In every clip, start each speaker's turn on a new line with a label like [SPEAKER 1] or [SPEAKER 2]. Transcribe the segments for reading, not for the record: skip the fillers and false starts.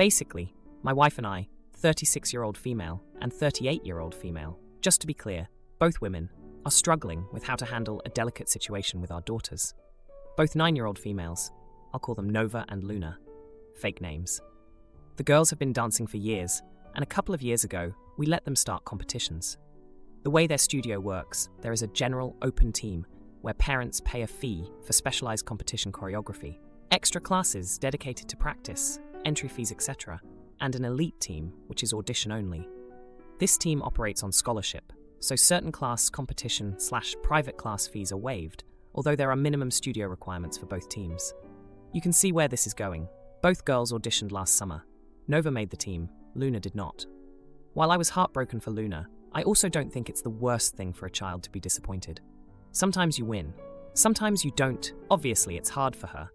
[SPEAKER 1] Basically, my wife and I, 36-year-old female and 38-year-old female, just to be clear, both women, are struggling with how to handle a delicate situation with our daughters. Both 9-year-old females, I'll call them Nova and Luna, fake names. The girls have been dancing for years, and a couple of years ago, we let them start competitions. The way their studio works, there is a general open team where parents pay a fee for specialized competition choreography, extra classes dedicated to practice, entry fees, etc., and an elite team, which is audition only. This team operates on scholarship, so certain class competition/private class fees are waived, although there are minimum studio requirements for both teams. You can see where this is going. Both girls auditioned last summer. Nova made the team, Luna did not. While I was heartbroken for Luna, I also don't think it's the worst thing for a child to be disappointed. Sometimes you win, sometimes you don't. Obviously, it's hard for her.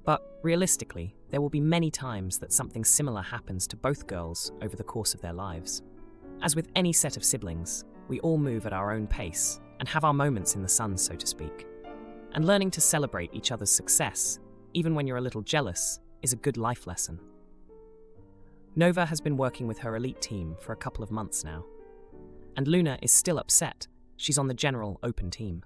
[SPEAKER 1] But realistically, there will be many times that something similar happens to both girls over the course of their lives. As with any set of siblings, we all move at our own pace and have our moments in the sun, so to speak. And learning to celebrate each other's success, even when you're a little jealous, is a good life lesson. Nova has been working with her elite team for a couple of months now. And Luna is still upset. She's on the general open team.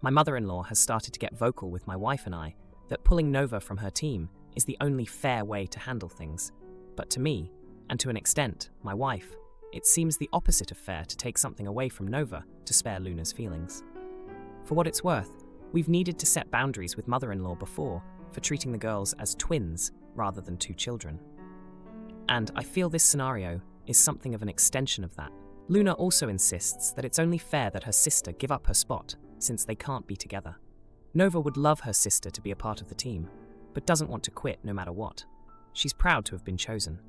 [SPEAKER 1] My mother-in-law has started to get vocal with my wife and I that pulling Nova from her team is the only fair way to handle things. But to me, and to an extent, my wife, it seems the opposite of fair to take something away from Nova to spare Luna's feelings. For what it's worth, we've needed to set boundaries with mother-in-law before for treating the girls as twins rather than two children. And I feel this scenario is something of an extension of that. Luna also insists that it's only fair that her sister give up her spot since they can't be together. Nova would love her sister to be a part of the team, but doesn't want to quit no matter what. She's proud to have been chosen.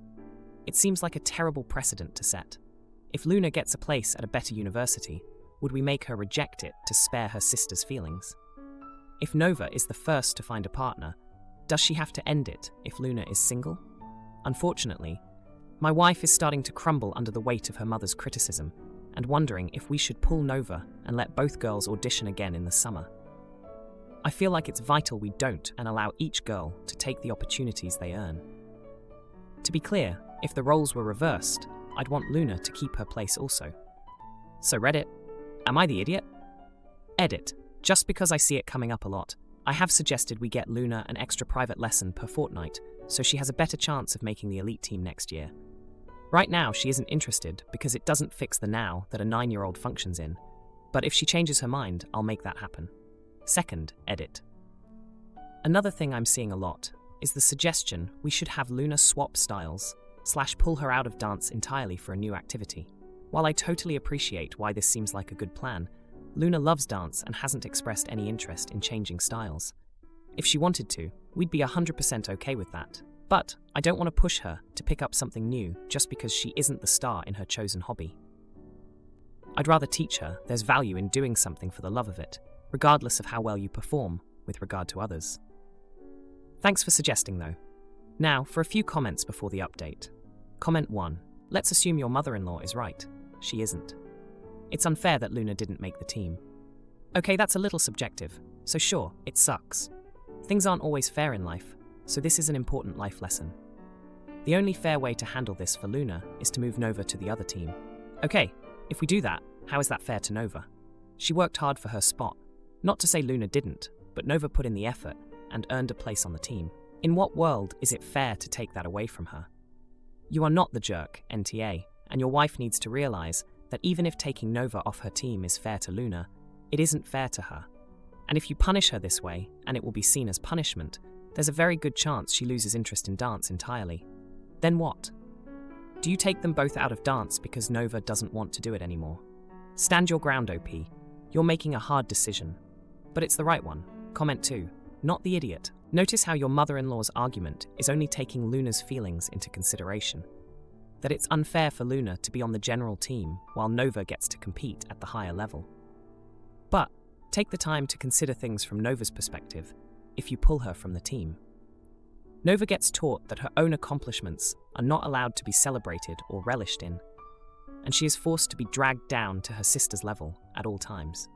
[SPEAKER 1] It seems like a terrible precedent to set. If Luna gets a place at a better university, would we make her reject it to spare her sister's feelings? If Nova is the first to find a partner, does she have to end it if Luna is single? Unfortunately, my wife is starting to crumble under the weight of her mother's criticism and wondering if we should pull Nova and let both girls audition again in the summer. I feel like it's vital we don't and allow each girl to take the opportunities they earn. To be clear, if the roles were reversed, I'd want Luna to keep her place also. So Reddit, am I the idiot? Edit, just because I see it coming up a lot, I have suggested we get Luna an extra private lesson per fortnight so she has a better chance of making the elite team next year. Right now, she isn't interested because it doesn't fix the now that a 9-year-old functions in, but if she changes her mind, I'll make that happen. Second, edit. Another thing I'm seeing a lot is the suggestion we should have Luna swap styles / pull her out of dance entirely for a new activity. While I totally appreciate why this seems like a good plan, Luna loves dance and hasn't expressed any interest in changing styles. If she wanted to, we'd be 100% okay with that. But I don't want to push her to pick up something new just because she isn't the star in her chosen hobby. I'd rather teach her there's value in doing something for the love of it, regardless of how well you perform with regard to others. Thanks for suggesting though. Now, for a few comments before the update. Comment 1. Let's assume your mother-in-law is right. She isn't. It's unfair that Luna didn't make the team. Okay, that's a little subjective, so sure, it sucks. Things aren't always fair in life, so this is an important life lesson. The only fair way to handle this for Luna is to move Nova to the other team. Okay, if we do that, how is that fair to Nova? She worked hard for her spot. Not to say Luna didn't, but Nova put in the effort and earned a place on the team. In what world is it fair to take that away from her? You are not the jerk, NTA, and your wife needs to realize that even if taking Nova off her team is fair to Luna, it isn't fair to her. And if you punish her this way, and it will be seen as punishment, there's a very good chance she loses interest in dance entirely. Then what? Do you take them both out of dance because Nova doesn't want to do it anymore? Stand your ground, OP. You're making a hard decision. But it's the right one. Comment 2. Not the idiot. Notice how your mother-in-law's argument is only taking Luna's feelings into consideration. That it's unfair for Luna to be on the general team while Nova gets to compete at the higher level. But take the time to consider things from Nova's perspective if you pull her from the team. Nova gets taught that her own accomplishments are not allowed to be celebrated or relished in, and she is forced to be dragged down to her sister's level at all times.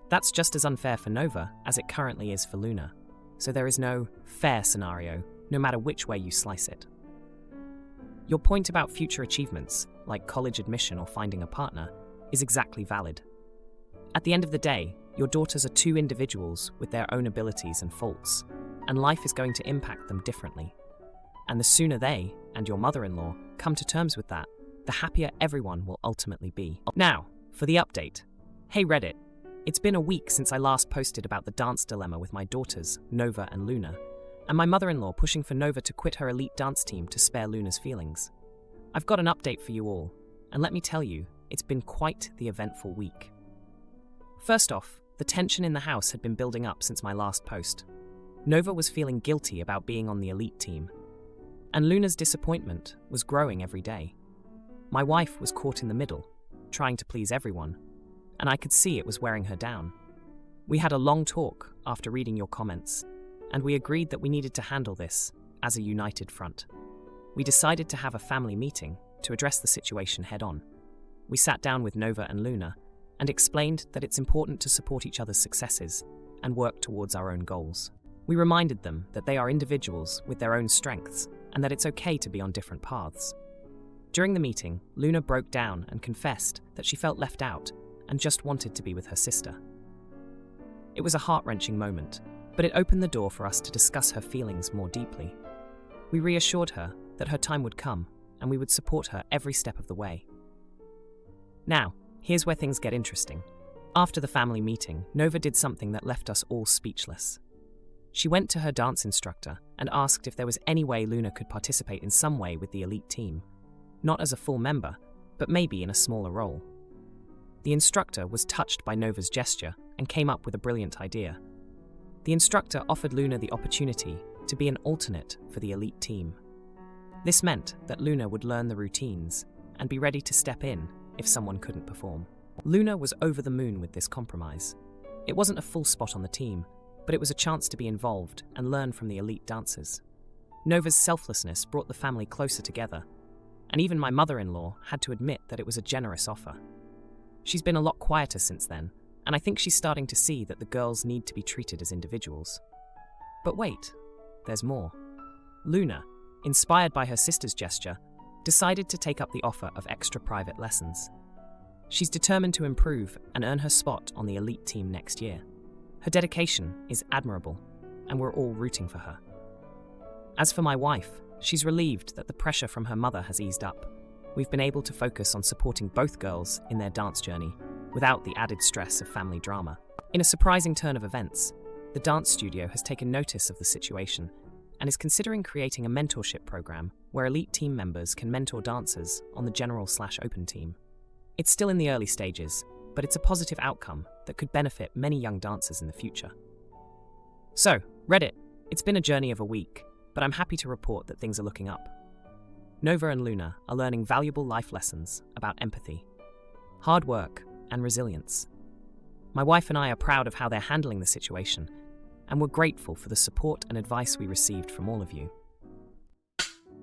[SPEAKER 1] That's just as unfair for Nova as it currently is for Luna, so there is no fair scenario, no matter which way you slice it. Your point about future achievements, like college admission or finding a partner, is exactly valid. At the end of the day, your daughters are two individuals with their own abilities and faults, and life is going to impact them differently. And the sooner they, and your mother-in-law, come to terms with that, the happier everyone will ultimately be. Now, for the update. Hey Reddit, it's been a week since I last posted about the dance dilemma with my daughters, Nova and Luna, and my mother-in-law pushing for Nova to quit her elite dance team to spare Luna's feelings. I've got an update for you all, and let me tell you, it's been quite the eventful week. First off, the tension in the house had been building up since my last post. Nova was feeling guilty about being on the elite team, and Luna's disappointment was growing every day. My wife was caught in the middle, trying to please everyone, and I could see it was wearing her down. We had a long talk after reading your comments, and we agreed that we needed to handle this as a united front. We decided to have a family meeting to address the situation head-on. We sat down with Nova and Luna and explained that it's important to support each other's successes and work towards our own goals. We reminded them that they are individuals with their own strengths and that it's okay to be on different paths. During the meeting, Luna broke down and confessed that she felt left out and just wanted to be with her sister. It was a heart-wrenching moment, but it opened the door for us to discuss her feelings more deeply. We reassured her that her time would come and we would support her every step of the way. Now, here's where things get interesting. After the family meeting, Nova did something that left us all speechless. She went to her dance instructor and asked if there was any way Luna could participate in some way with the elite team. Not as a full member, but maybe in a smaller role. The instructor was touched by Nova's gesture and came up with a brilliant idea. The instructor offered Luna the opportunity to be an alternate for the elite team. This meant that Luna would learn the routines and be ready to step in if someone couldn't perform. Luna was over the moon with this compromise. It wasn't a full spot on the team, but it was a chance to be involved and learn from the elite dancers. Nova's selflessness brought the family closer together, and even my mother-in-law had to admit that it was a generous offer. She's been a lot quieter since then, and I think she's starting to see that the girls need to be treated as individuals. But wait, there's more. Luna, inspired by her sister's gesture, decided to take up the offer of extra private lessons. She's determined to improve and earn her spot on the elite team next year. Her dedication is admirable, and we're all rooting for her. As for my wife, she's relieved that the pressure from her mother has eased up. We've been able to focus on supporting both girls in their dance journey without the added stress of family drama. In a surprising turn of events, the dance studio has taken notice of the situation and is considering creating a mentorship program where elite team members can mentor dancers on the general/open team. It's still in the early stages, but it's a positive outcome that could benefit many young dancers in the future. So, Reddit, it's been a journey of a week, but I'm happy to report that things are looking up. Nova and Luna are learning valuable life lessons about empathy, hard work, and resilience. My wife and I are proud of how they're handling the situation, and we're grateful for the support and advice we received from all of you.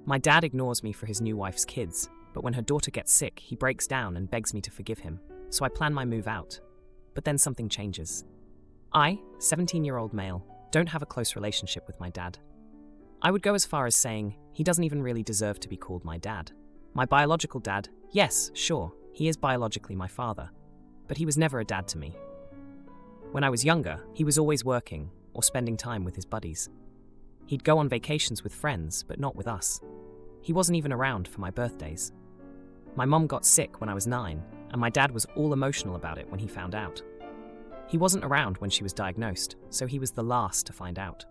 [SPEAKER 1] My dad ignores me for his new wife's kids, but when her daughter gets sick, he breaks down and begs me to forgive him, so I plan my move out. But then something changes. I, 17-year-old male, don't have a close relationship with my dad. I would go as far as saying he doesn't even really deserve to be called my dad. My biological dad, yes, sure, he is biologically my father, but he was never a dad to me. When I was younger, he was always working or spending time with his buddies. He'd go on vacations with friends, but not with us. He wasn't even around for my birthdays. My mom got sick when I was 9, and my dad was all emotional about it when he found out. He wasn't around when she was diagnosed, so he was the last to find out.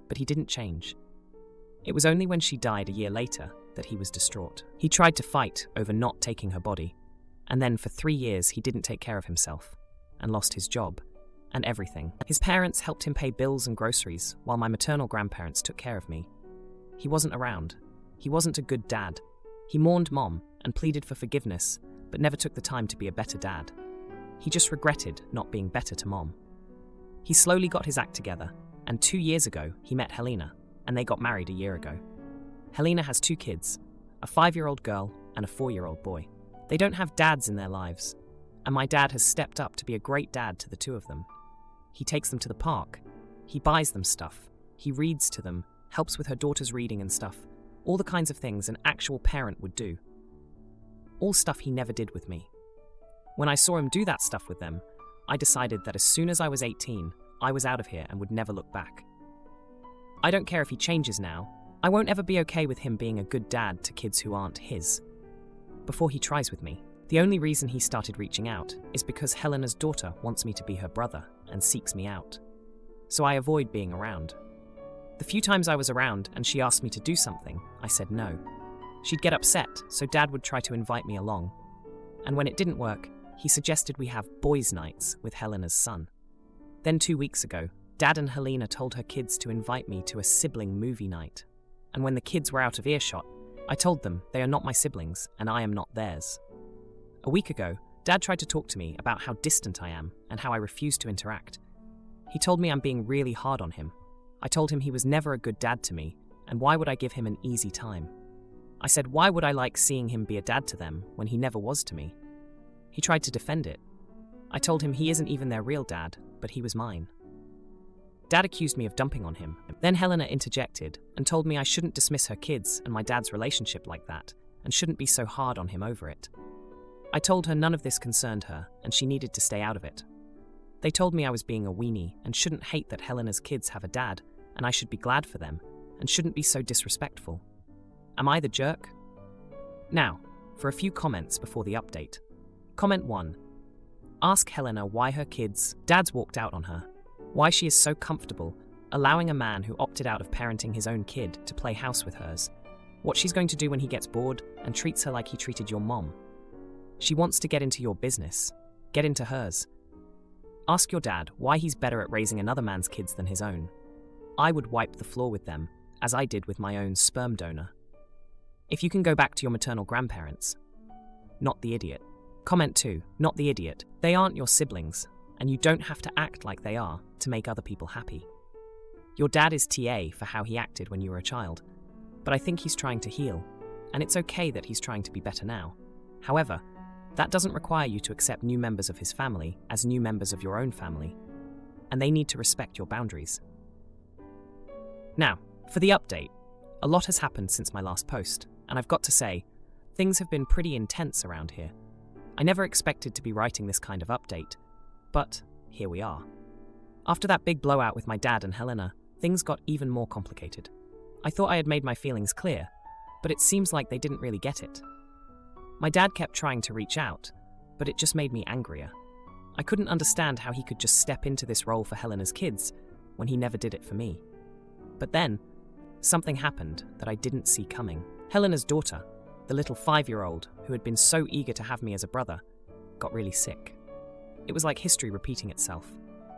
[SPEAKER 1] But he didn't change. It was only when she died a year later that he was distraught. He tried to fight over not taking her body, and then for 3 years he didn't take care of himself, and lost his job, and everything. His parents helped him pay bills and groceries, while my maternal grandparents took care of me. He wasn't around. He wasn't a good dad. He mourned Mom and pleaded for forgiveness, but never took the time to be a better dad. He just regretted not being better to Mom. He slowly got his act together, and 2 years ago he met Helena, and they got married a year ago. Helena has 2 kids, a 5-year-old girl and a 4-year-old boy. They don't have dads in their lives, and my dad has stepped up to be a great dad to the 2 of them. He takes them to the park, he buys them stuff, he reads to them, helps with her daughter's reading and stuff, all the kinds of things an actual parent would do. All stuff he never did with me. When I saw him do that stuff with them, I decided that as soon as I was 18, I was out of here and would never look back. I don't care if he changes now. I won't ever be okay with him being a good dad to kids who aren't his. Before he tries with me, the only reason he started reaching out is because Helena's daughter wants me to be her brother and seeks me out. So I avoid being around. The few times I was around and she asked me to do something, I said no. She'd get upset, so Dad would try to invite me along. And when it didn't work, he suggested we have boys' nights with Helena's son. Then 2 weeks ago, Dad and Helena told her kids to invite me to a sibling movie night. And when the kids were out of earshot, I told them they are not my siblings and I am not theirs. A week ago, Dad tried to talk to me about how distant I am and how I refuse to interact. He told me I'm being really hard on him. I told him he was never a good dad to me, and why would I give him an easy time? I said, why would I like seeing him be a dad to them when he never was to me? He tried to defend it. I told him he isn't even their real dad, but he was mine. Dad accused me of dumping on him. Then Helena interjected and told me I shouldn't dismiss her kids and my dad's relationship like that, and shouldn't be so hard on him over it. I told her none of this concerned her, and she needed to stay out of it. They told me I was being a weenie and shouldn't hate that Helena's kids have a dad, and I should be glad for them, and shouldn't be so disrespectful. Am I the jerk? Now, for a few comments before the update. Comment 1. Ask Helena why her kids' dads walked out on her. Why she is so comfortable allowing a man who opted out of parenting his own kid to play house with hers. What she's going to do when he gets bored and treats her like he treated your mom. She wants to get into your business. Get into hers. Ask your dad why he's better at raising another man's kids than his own. I would wipe the floor with them, as I did with my own sperm donor. If you can go back to your maternal grandparents. Not the idiot. Comment 2. Not the idiot. They aren't your siblings, and you don't have to act like they are to make other people happy. Your dad is TA for how he acted when you were a child, but I think he's trying to heal, and it's okay that he's trying to be better now. However, that doesn't require you to accept new members of his family as new members of your own family, and they need to respect your boundaries. Now, for the update. A lot has happened since my last post, and I've got to say, things have been pretty intense around here. I never expected to be writing this kind of update, but here we are. After that big blowout with my dad and Helena, things got even more complicated. I thought I had made my feelings clear, but it seems like they didn't really get it. My dad kept trying to reach out, but it just made me angrier. I couldn't understand how he could just step into this role for Helena's kids when he never did it for me. But then, something happened that I didn't see coming. Helena's daughter, the little 5-year-old who had been so eager to have me as a brother, got really sick. It was like history repeating itself,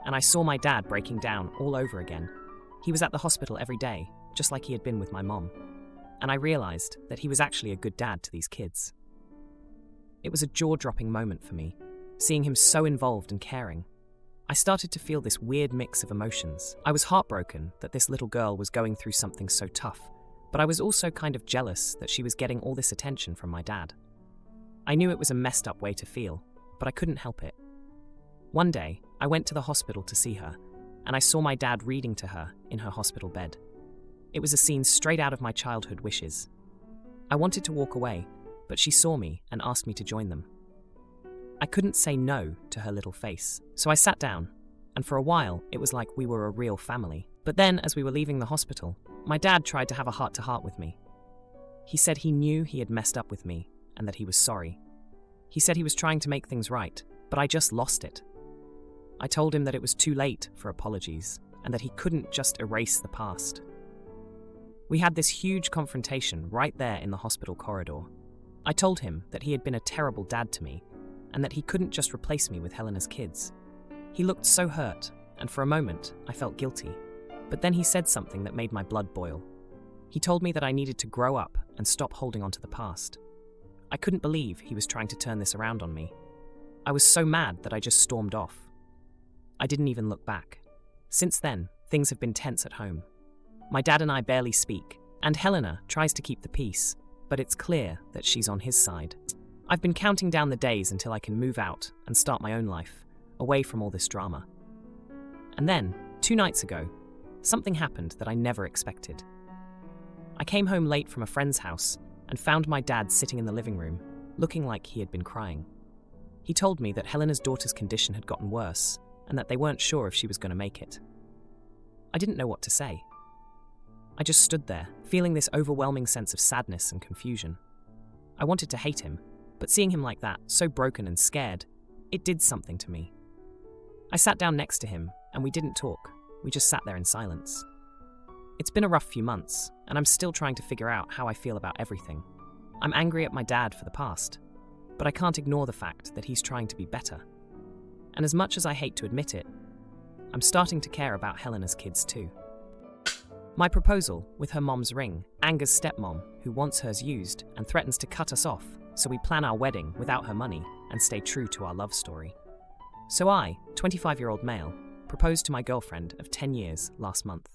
[SPEAKER 1] and I saw my dad breaking down all over again. He was at the hospital every day, just like he had been with my mom, and I realized that he was actually a good dad to these kids. It was a jaw-dropping moment for me, seeing him so involved and caring. I started to feel this weird mix of emotions. I was heartbroken that this little girl was going through something so tough, but I was also kind of jealous that she was getting all this attention from my dad. I knew it was a messed up way to feel, but I couldn't help it. One day, I went to the hospital to see her, and I saw my dad reading to her in her hospital bed. It was a scene straight out of my childhood wishes. I wanted to walk away, but she saw me and asked me to join them. I couldn't say no to her little face, so I sat down, and for a while it was like we were a real family. But then, as we were leaving the hospital, my dad tried to have a heart-to-heart with me. He said he knew he had messed up with me, and that he was sorry. He said he was trying to make things right, but I just lost it. I told him that it was too late for apologies, and that he couldn't just erase the past. We had this huge confrontation right there in the hospital corridor. I told him that he had been a terrible dad to me, and that he couldn't just replace me with Helena's kids. He looked so hurt, and for a moment, I felt guilty. But then he said something that made my blood boil. He told me that I needed to grow up and stop holding on to the past. I couldn't believe he was trying to turn this around on me. I was so mad that I just stormed off. I didn't even look back. Since then, things have been tense at home. My dad and I barely speak, and Helena tries to keep the peace, but it's clear that she's on his side. I've been counting down the days until I can move out and start my own life, away from all this drama. And then, 2 nights ago, something happened that I never expected. I came home late from a friend's house and found my dad sitting in the living room, looking like he had been crying. He told me that Helena's daughter's condition had gotten worse and that they weren't sure if she was going to make it. I didn't know what to say. I just stood there, feeling this overwhelming sense of sadness and confusion. I wanted to hate him, but seeing him like that, so broken and scared, it did something to me. I sat down next to him, and we didn't talk. We just sat there in silence. It's been a rough few months, and I'm still trying to figure out how I feel about everything. I'm angry at my dad for the past, but I can't ignore the fact that he's trying to be better. And as much as I hate to admit it, I'm starting to care about Helena's kids too. My proposal, with her mom's ring, angers stepmom, who wants hers used and threatens to cut us off, so we plan our wedding without her money and stay true to our love story. So I, 25-year-old male, proposed to my girlfriend of 10 years last month.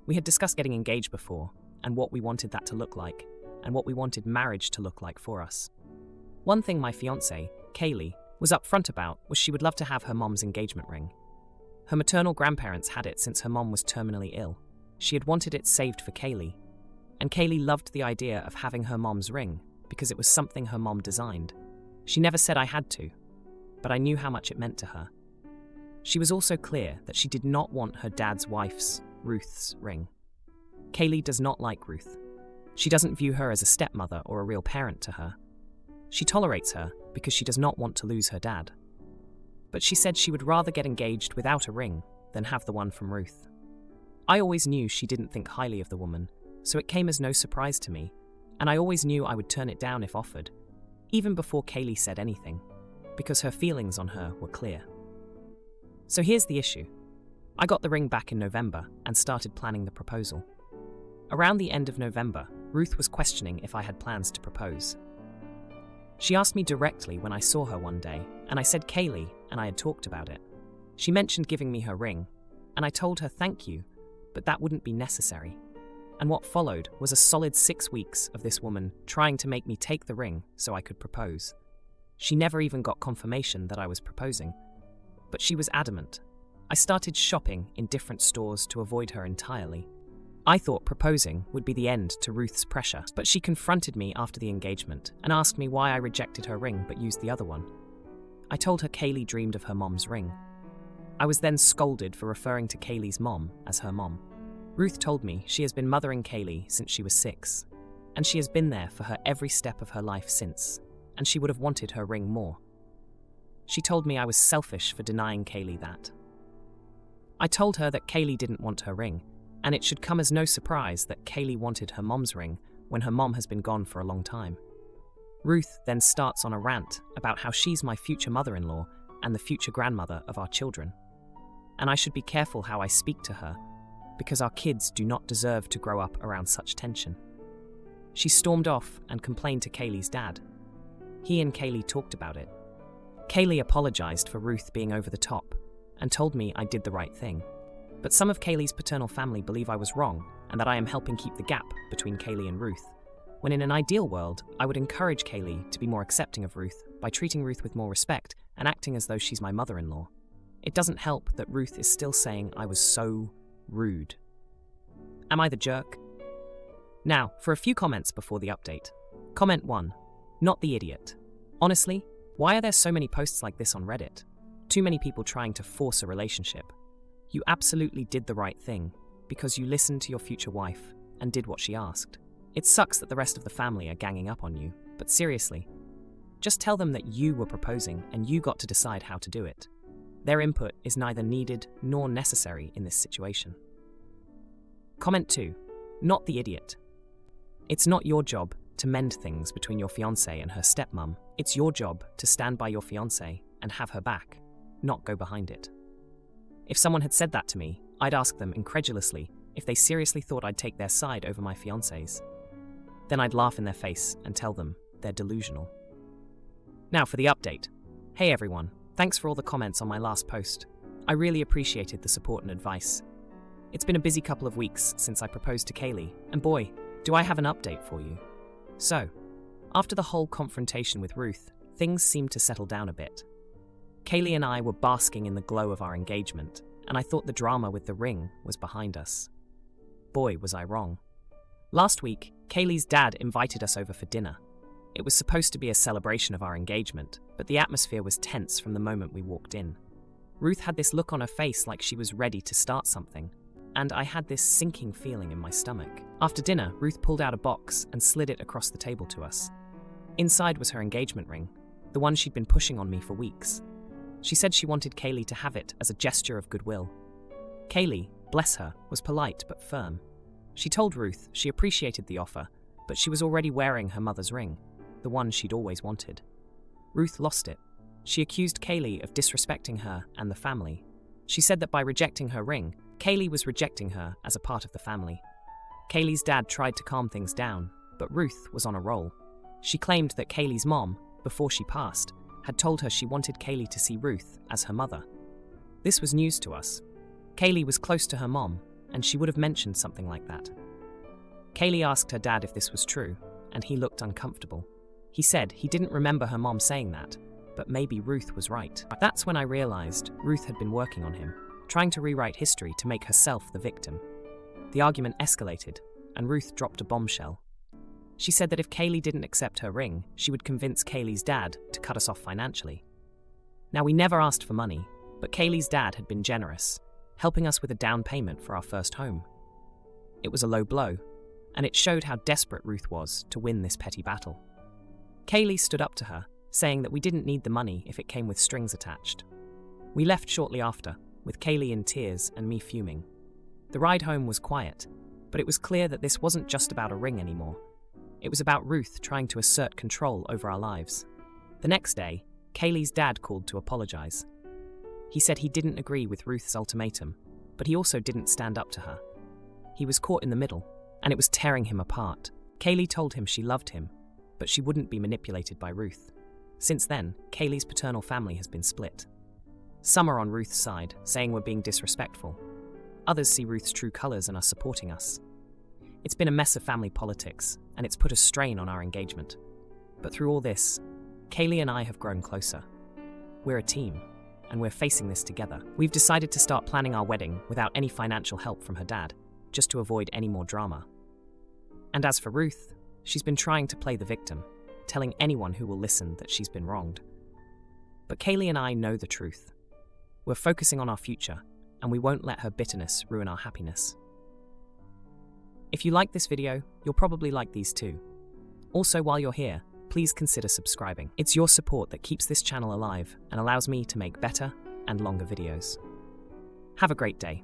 [SPEAKER 1] We had discussed getting engaged before, and what we wanted that to look like, and what we wanted marriage to look like for us. One thing my fiancée, Kaylee, was upfront about was she would love to have her mom's engagement ring. Her maternal grandparents had it since her mom was terminally ill. She had wanted it saved for Kaylee, and Kaylee loved the idea of having her mom's ring because it was something her mom designed. She never said I had to, but I knew how much it meant to her. She was also clear that she did not want her dad's wife's, Ruth's, ring. Kaylee does not like Ruth. She doesn't view her as a stepmother or a real parent to her. She tolerates her because she does not want to lose her dad. But she said she would rather get engaged without a ring than have the one from Ruth. I always knew she didn't think highly of the woman, so it came as no surprise to me, and I always knew I would turn it down if offered, even before Kaylee said anything, because her feelings on her were clear. So here's the issue. I got the ring back in November and started planning the proposal. Around the end of November, Ruth was questioning if I had plans to propose. She asked me directly when I saw her one day, and I said Kaylee, and I had talked about it. She mentioned giving me her ring, and I told her thank you, but that wouldn't be necessary. And what followed was a solid 6 weeks of this woman trying to make me take the ring so I could propose. She never even got confirmation that I was proposing, but she was adamant. I started shopping in different stores to avoid her entirely. I thought proposing would be the end to Ruth's pressure, but she confronted me after the engagement and asked me why I rejected her ring but used the other one. I told her Kaylee dreamed of her mom's ring. I was then scolded for referring to Kaylee's mom as her mom. Ruth told me she has been mothering Kaylee since she was 6, and she has been there for her every step of her life since, and she would have wanted her ring more. She told me I was selfish for denying Kaylee that. I told her that Kaylee didn't want her ring, and it should come as no surprise that Kaylee wanted her mom's ring when her mom has been gone for a long time. Ruth then starts on a rant about how she's my future mother-in-law and the future grandmother of our children, and I should be careful how I speak to her, because our kids do not deserve to grow up around such tension. She stormed off and complained to Kaylee's dad. He and Kaylee talked about it. Kaylee apologized for Ruth being over the top and told me I did the right thing. But some of Kaylee's paternal family believe I was wrong and that I am helping keep the gap between Kaylee and Ruth, when in an ideal world, I would encourage Kaylee to be more accepting of Ruth by treating Ruth with more respect and acting as though she's my mother-in-law. It doesn't help that Ruth is still saying I was so rude. Am I the jerk? Now, for a few comments before the update. Comment 1. Not the idiot. Honestly, why are there so many posts like this on Reddit? Too many people trying to force a relationship. You absolutely did the right thing, because you listened to your future wife and did what she asked. It sucks that the rest of the family are ganging up on you, but seriously, just tell them that you were proposing and you got to decide how to do it. Their input is neither needed nor necessary in this situation. Comment 2. Not the idiot. It's not your job to mend things between your fiancée and her stepmom. It's your job to stand by your fiancée and have her back, not go behind it. If someone had said that to me, I'd ask them incredulously if they seriously thought I'd take their side over my fiancé's. Then I'd laugh in their face and tell them they're delusional. Now for the update. Hey everyone, thanks for all the comments on my last post. I really appreciated the support and advice. It's been a busy couple of weeks since I proposed to Kaylee, and boy, do I have an update for you. So, after the whole confrontation with Ruth, things seemed to settle down a bit. Kaylee and I were basking in the glow of our engagement, and I thought the drama with the ring was behind us. Boy, was I wrong. Last week, Kaylee's dad invited us over for dinner. It was supposed to be a celebration of our engagement, but the atmosphere was tense from the moment we walked in. Ruth had this look on her face like she was ready to start something, and I had this sinking feeling in my stomach. After dinner, Ruth pulled out a box and slid it across the table to us. Inside was her engagement ring, the one she'd been pushing on me for weeks. She said she wanted Kaylee to have it as a gesture of goodwill. Kaylee, bless her, was polite but firm. She told Ruth she appreciated the offer, but she was already wearing her mother's ring, the one she'd always wanted. Ruth lost it. She accused Kaylee of disrespecting her and the family. She said that by rejecting her ring, Kaylee was rejecting her as a part of the family. Kaylee's dad tried to calm things down, but Ruth was on a roll. She claimed that Kaylee's mom, before she passed, had told her she wanted Kaylee to see Ruth as her mother. This was news to us. Kaylee was close to her mom, and she would have mentioned something like that. Kaylee asked her dad if this was true, and he looked uncomfortable. He said he didn't remember her mom saying that, but maybe Ruth was right. That's when I realized Ruth had been working on him, trying to rewrite history to make herself the victim. The argument escalated, and Ruth dropped a bombshell. She said that if Kaylee didn't accept her ring, she would convince Kaylee's dad to cut us off financially. Now, we never asked for money, but Kaylee's dad had been generous, helping us with a down payment for our first home. It was a low blow, and it showed how desperate Ruth was to win this petty battle. Kaylee stood up to her, saying that we didn't need the money if it came with strings attached. We left shortly after, with Kaylee in tears and me fuming. The ride home was quiet, but it was clear that this wasn't just about a ring anymore. It was about Ruth trying to assert control over our lives. The next day, Kaylee's dad called to apologize. He said he didn't agree with Ruth's ultimatum, but he also didn't stand up to her. He was caught in the middle, and it was tearing him apart. Kaylee told him she loved him, but she wouldn't be manipulated by Ruth. Since then, Kaylee's paternal family has been split. Some are on Ruth's side, saying we're being disrespectful. Others see Ruth's true colors and are supporting us. It's been a mess of family politics, and it's put a strain on our engagement. But through all this, Kaylee and I have grown closer. We're a team, and we're facing this together. We've decided to start planning our wedding without any financial help from her dad, just to avoid any more drama. And as for Ruth, she's been trying to play the victim, telling anyone who will listen that she's been wronged. But Kaylee and I know the truth. We're focusing on our future, and we won't let her bitterness ruin our happiness. If you like this video, you'll probably like these too. Also, while you're here, please consider subscribing. It's your support that keeps this channel alive and allows me to make better and longer videos. Have a great day.